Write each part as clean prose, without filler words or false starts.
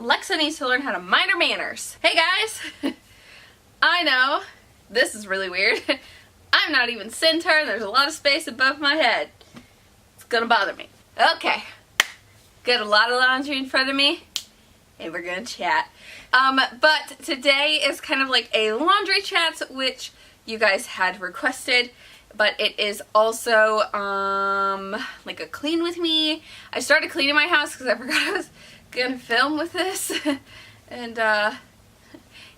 Alexa needs to learn how to mind her manners. Hey guys! I know, this is really weird. I'm not even center and there's a lot of space above my head. It's gonna bother me. Okay, got a lot of laundry in front of me and we're gonna chat. But today is kind of like a laundry chat, which you guys had requested. But it is also like a clean with me. I started cleaning my house because I forgot I was gonna film with this. And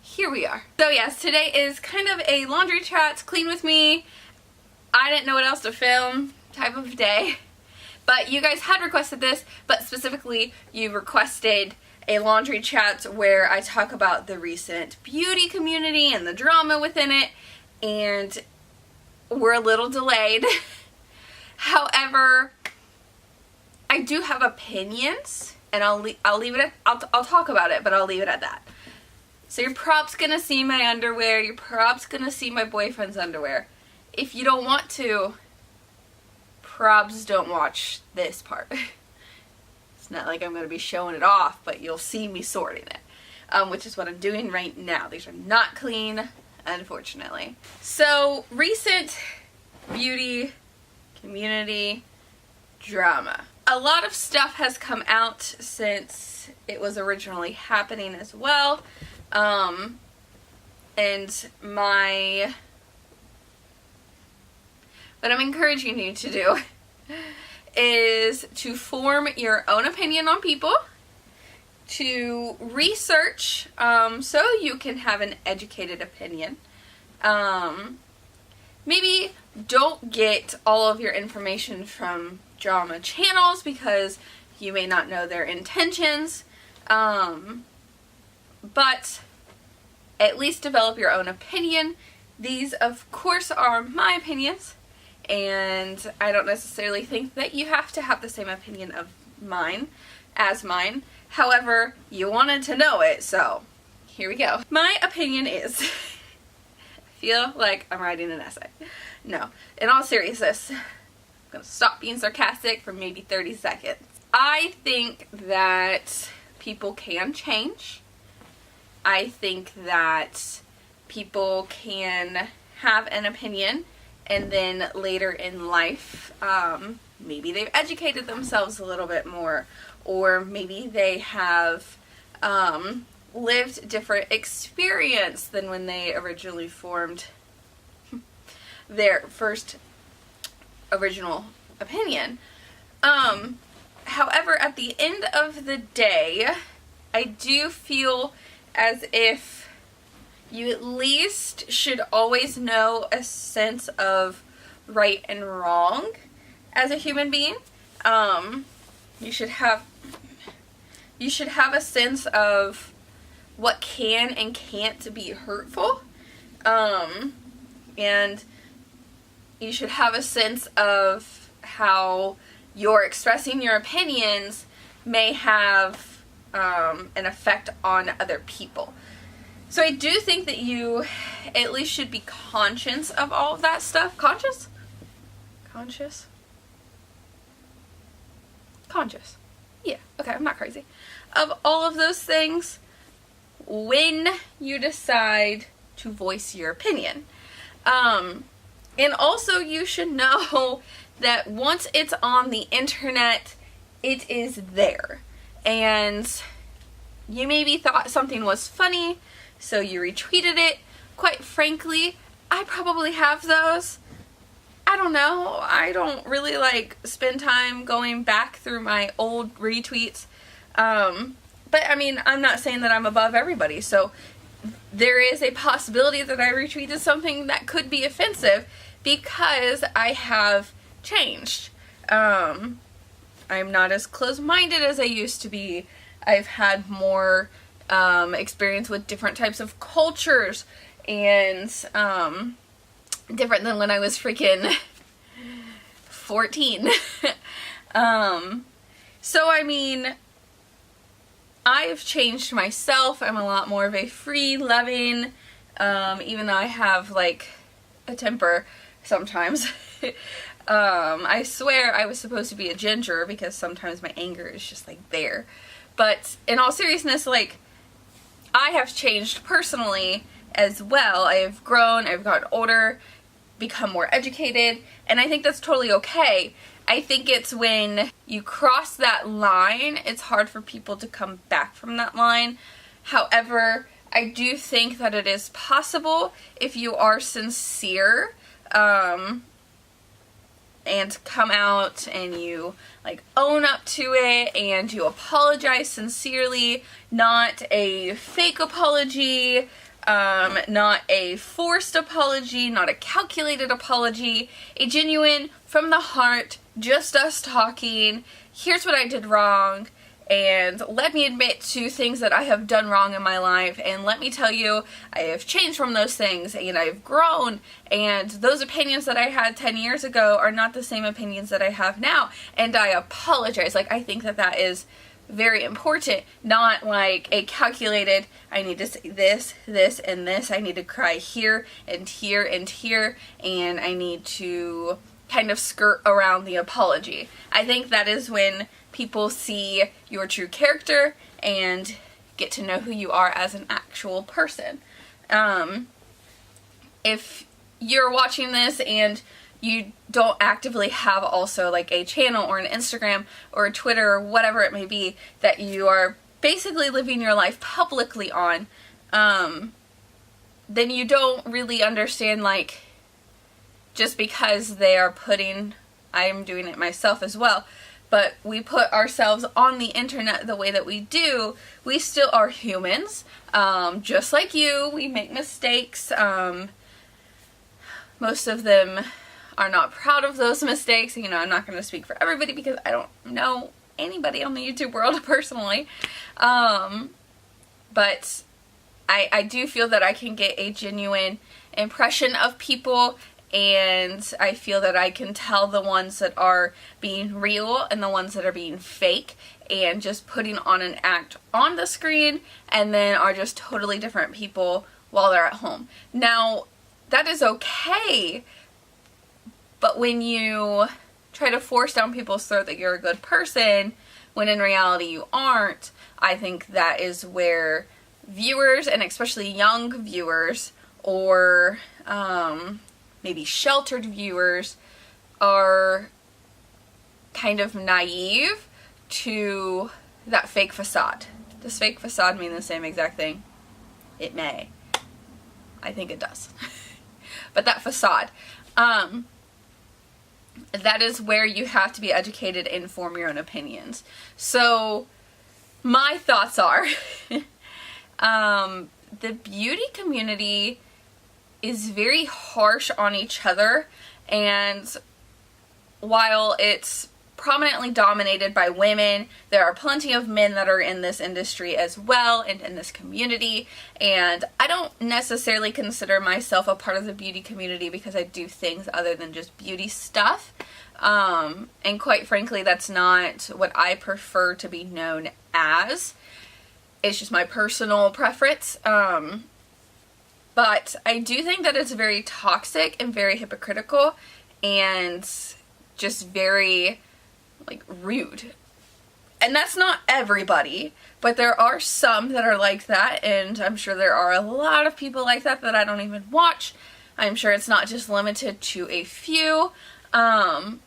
here we are. So yes, today is kind of a laundry chat, clean with me. I didn't know what else to film type of day. But you guys had requested this, but specifically you requested a laundry chat where I talk about the recent beauty community and the drama within it. And we're a little delayed. However, I do have opinions, and I'll leave it at, I'll talk about it, but I'll leave it at that. So you're probably gonna see my underwear, you're probably gonna see my boyfriend's underwear. If you don't want to, probs don't watch this part. It's not like I'm gonna be showing it off, but you'll see me sorting it, which is what I'm doing right now. These are not clean, unfortunately. So, recent beauty community drama. A lot of stuff has come out since it was originally happening as well. What I'm encouraging you to do is to form your own opinion on people, to research so you can have an educated opinion. Maybe don't get all of your information from drama channels because you may not know their intentions, but at least develop your own opinion. These of course are my opinions, and I don't necessarily think that you have to have the same opinion of mine as mine. However, you wanted to know it, so here we go. My opinion is, I feel like I'm writing an essay. No, in all seriousness, I'm gonna stop being sarcastic for maybe 30 seconds. I think that people can change. I think that people can have an opinion and then later in life, maybe they've educated themselves a little bit more, or maybe they have lived different experience than when they originally formed their first original opinion. However, at the end of the day, I do feel as if you at least should always know a sense of right and wrong as a human being. You should have a sense of what can and can't be hurtful. And you should have a sense of how your expressing your opinions may have an effect on other people. So I do think that you at least should be conscious of all of that stuff. Conscious? Conscious? Conscious. Yeah, okay, I'm not crazy. Of all of those things when you decide to voice your opinion. And also you should know that once it's on the internet, it is there. And you maybe thought something was funny, so you retweeted it. Quite frankly, I probably have those. I don't know. I don't really like spend time going back through my old retweets. But I mean, I'm not saying that I'm above everybody. So there is a possibility that I retweeted something that could be offensive because I have changed. I'm not as close-minded as I used to be. I've had more experience with different types of cultures, and different than when I was freaking 14. So I mean, I've changed myself. I'm a lot more of a free, loving, even though I have like a temper sometimes. I swear I was supposed to be a ginger because sometimes my anger is just like there. But in all seriousness, like, I have changed personally as well. I have grown, I've gotten older, become more educated, and I think that's totally okay. I think it's when you cross that line, it's hard for people to come back from that line. However, I do think that it is possible if you are sincere, and come out and you like own up to it and you apologize sincerely, not a fake apology, not a forced apology, not a calculated apology, a genuine, from the heart, just us talking, here's what I did wrong, and let me admit to things that I have done wrong in my life, and let me tell you, I have changed from those things, and I've grown, and those opinions that I had 10 years ago are not the same opinions that I have now, and I apologize. Like, I think that that is very important, not like a calculated, I need to say this, this, and this, I need to cry here, and here, and here, and I need to kind of skirt around the apology. I think that is when people see your true character and get to know who you are as an actual person. If you're watching this and you don't actively have also like a channel or an Instagram or a Twitter or whatever it may be that you are basically living your life publicly on, then you don't really understand, like, just because they are putting, I am doing it myself as well, but we put ourselves on the internet the way that we do, we still are humans, just like you. We make mistakes. Most of them are not proud of those mistakes. You know, I'm not going to speak for everybody because I don't know anybody on the YouTube world personally, but I do feel that I can get a genuine impression of people, and I feel that I can tell the ones that are being real and the ones that are being fake and just putting on an act on the screen and then are just totally different people while they're at home. Now, that is okay, but when you try to force down people's throat that you're a good person when in reality you aren't, I think that is where viewers, and especially young viewers or maybe sheltered viewers, are kind of naive to that fake facade. Does fake facade mean the same exact thing? It may. I think it does. But that facade, that is where you have to be educated and form your own opinions. So my thoughts are, the beauty community is very harsh on each other, and while it's prominently dominated by women, there are plenty of men that are in this industry as well and in this community, and I don't necessarily consider myself a part of the beauty community because I do things other than just beauty stuff, and quite frankly that's not what I prefer to be known as. It's just my personal preference. But I do think that it's very toxic and very hypocritical and just very, like, rude. And that's not everybody, but there are some that are like that, and I'm sure there are a lot of people like that that I don't even watch. I'm sure it's not just limited to a few. And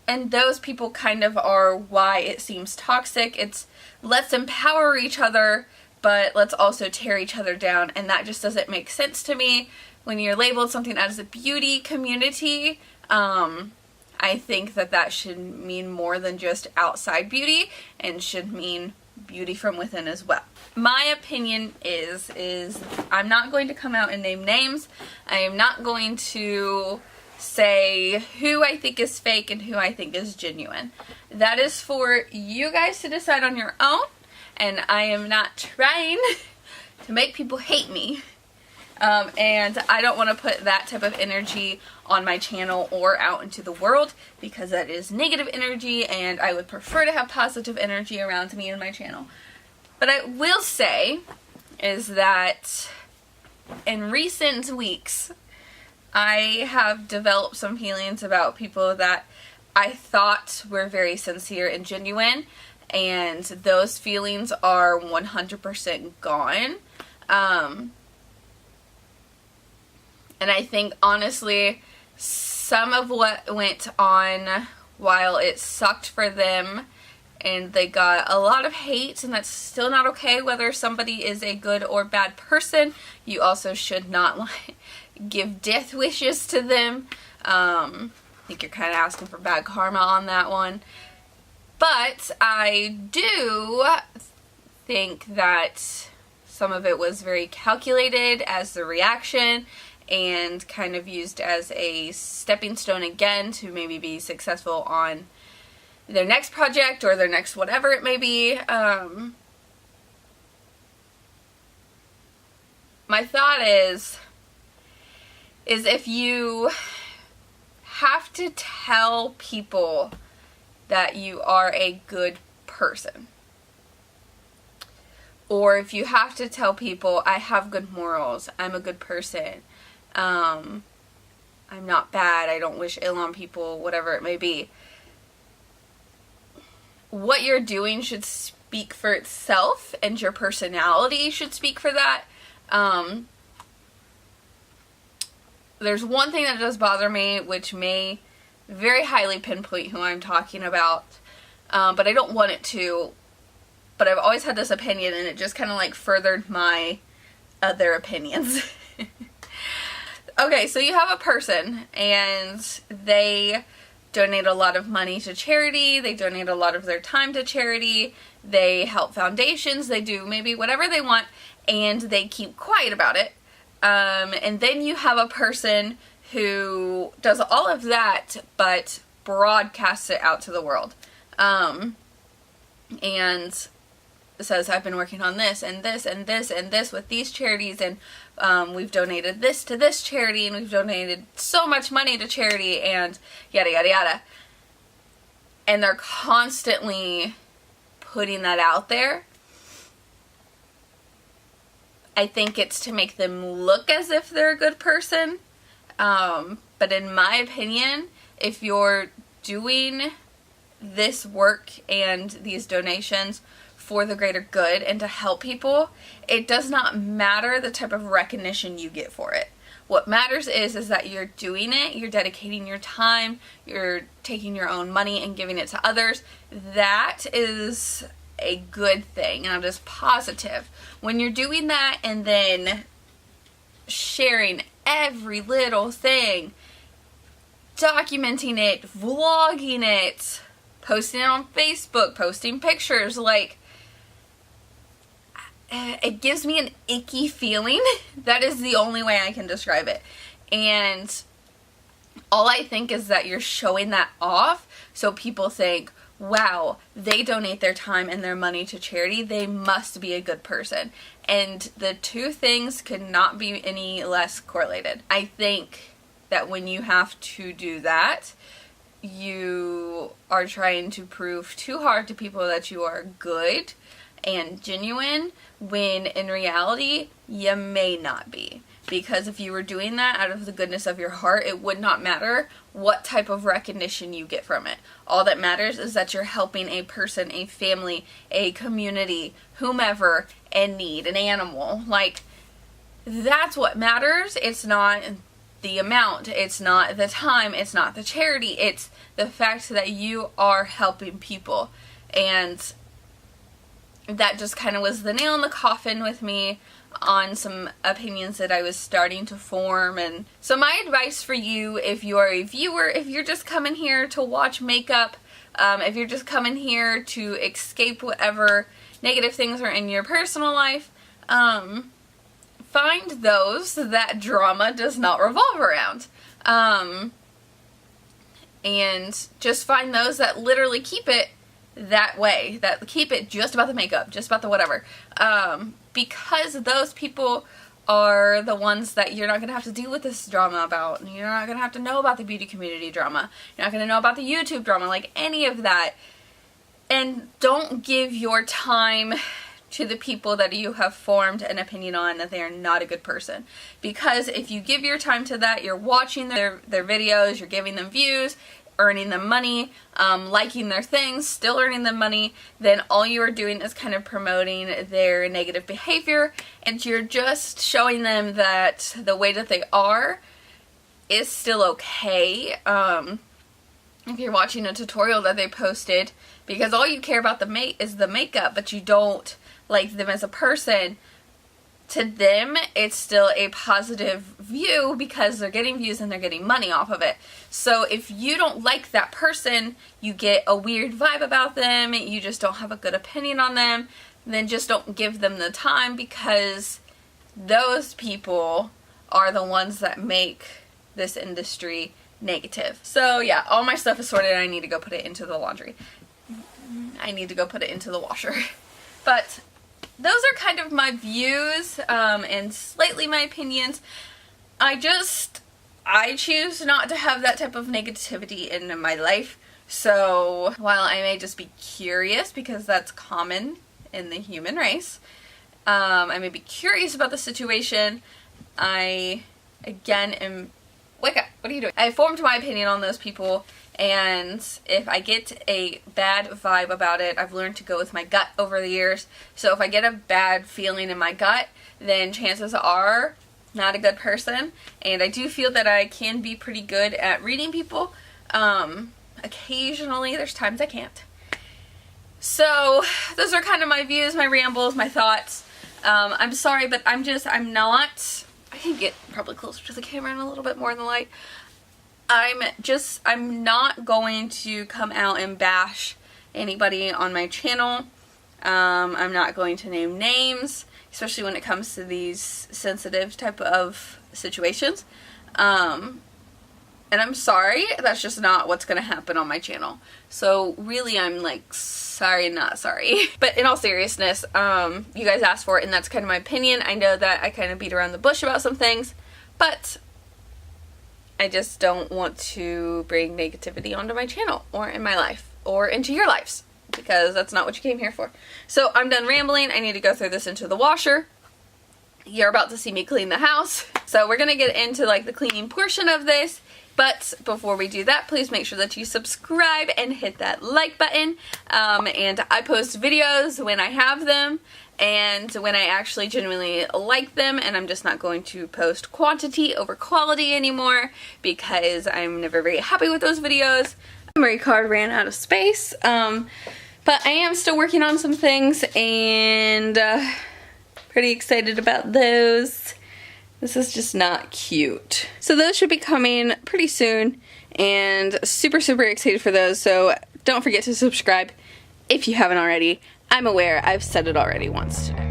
those people kind of are why it seems toxic. It's let's empower each other, but let's also tear each other down, and that just doesn't make sense to me. When you're labeled something as a beauty community, I think that that should mean more than just outside beauty, and should mean beauty from within as well. My opinion is I'm not going to come out and name names. I am not going to say who I think is fake and who I think is genuine. That is for you guys to decide on your own. And I am not trying to make people hate me. And I don't want to put that type of energy on my channel or out into the world, because that is negative energy, and I would prefer to have positive energy around me and my channel. But I will say is that in recent weeks, I have developed some feelings about people that I thought were very sincere and genuine, and those feelings are 100% gone. And I think, honestly, some of what went on, while it sucked for them and they got a lot of hate, and that's still not okay whether somebody is a good or bad person, you also should not give death wishes to them. I think you're kind of asking for bad karma on that one. But I do think that some of it was very calculated as the reaction and kind of used as a stepping stone again to maybe be successful on their next project or their next whatever it may be. My thought is if you have to tell people that you are a good person, or if you have to tell people, I have good morals, I'm a good person, I'm not bad, I don't wish ill on people, whatever it may be, what you're doing should speak for itself, and your personality should speak for that. There's one thing that does bother me, which may very highly pinpoint who I'm talking about, but I don't want it to. But I've always had this opinion, and it just kind of like furthered my other opinions. Okay, so you have a person, and they donate a lot of money to charity, they donate a lot of their time to charity, they help foundations, they do maybe whatever they want, and they keep quiet about it. And then you have a person who does all of that, but broadcasts it out to the world. And says, I've been working on this and this and this and this with these charities, and we've donated this to this charity, and we've donated so much money to charity, and yada yada yada. And they're constantly putting that out there. I think it's to make them look as if they're a good person. But in my opinion, if you're doing this work and these donations for the greater good and to help people, it does not matter the type of recognition you get for it. What matters is that you're doing it, you're dedicating your time, you're taking your own money and giving it to others. That is a good thing, and I'm just positive. When you're doing that and then sharing every little thing, documenting it, vlogging it, posting it on Facebook, posting pictures, like, it gives me an icky feeling. That is the only way I can describe it. And all I think is that you're showing that off, so people think, wow, they donate their time and their money to charity, they must be a good person. And the two things could not be any less correlated. I think that when you have to do that, you are trying to prove too hard to people that you are good and genuine, when in reality, you may not be. Because if you were doing that out of the goodness of your heart, it would not matter what type of recognition you get from it. All that matters is that you're helping a person, a family, a community, whomever in need, an animal. Like, that's what matters. It's not the amount, it's not the time, it's not the charity, it's the fact that you are helping people. And that just kind of was the nail in the coffin with me on some opinions that I was starting to form. And so my advice for you, if you are a viewer, if you're just coming here to watch makeup, if you're just coming here to escape whatever negative things are in your personal life, find those that drama does not revolve around. And just find those that literally keep it that way, that keep it just about the makeup, just about the whatever, because those people are the ones that you're not going to have to deal with this drama about. You're not going to have to know about the beauty community drama. You're not going to know about the YouTube drama, like any of that. And don't give your time to the people that you have formed an opinion on that they are not a good person. Because if you give your time to that, you're watching their videos, you're giving them views, earning them money, liking their things, still earning them money, then all you are doing is kind of promoting their negative behavior, and you're just showing them that the way that they are is still okay. If you're watching a tutorial that they posted, because all you care about is the makeup, but you don't like them as a person, to them it's still a positive view because they're getting views and they're getting money off of it. So if you don't like that person, you get a weird vibe about them, you just don't have a good opinion on them, then just don't give them the time, because those people are the ones that make this industry negative. So yeah, all my stuff is sorted and I need to go put it into the laundry. I need to go put it into the washer. But those are kind of my views and slightly my opinions. I choose not to have that type of negativity in my life. So while I may just be curious, because that's common in the human race, I may be curious about the situation, I again am... Wake up, what are you doing? I formed my opinion on those people, and if I get a bad vibe about it, I've learned to go with my gut over the years. So if I get a bad feeling in my gut, then chances are not a good person. And I do feel that I can be pretty good at reading people. Occasionally, there's times I can't. So those are kind of my views, my rambles, my thoughts. I'm sorry, but I'm not... I can get probably closer to the camera and a little bit more in the light. I'm not going to come out and bash anybody on my channel. I'm not going to name names, especially when it comes to these sensitive type of situations. And I'm sorry, that's just not what's going to happen on my channel. So really, I'm like, sorry, not sorry. But in all seriousness, you guys asked for it, and that's kind of my opinion. I know that I kind of beat around the bush about some things, but I just don't want to bring negativity onto my channel, or in my life, or into your lives, because that's not what you came here for. So I'm done rambling. I need to go throw this into the washer. You're about to see me clean the house. So we're going to get into like the cleaning portion of this. But before we do that, please make sure that you subscribe and hit that like button. And I post videos when I have them and when I actually genuinely like them, and I'm just not going to post quantity over quality anymore because I'm never very happy with those videos. My memory card ran out of space, but I am still working on some things, and pretty excited about those. This is just not cute. So those should be coming pretty soon, and super excited for those. So don't forget to subscribe if you haven't already. I'm aware I've said it already once today.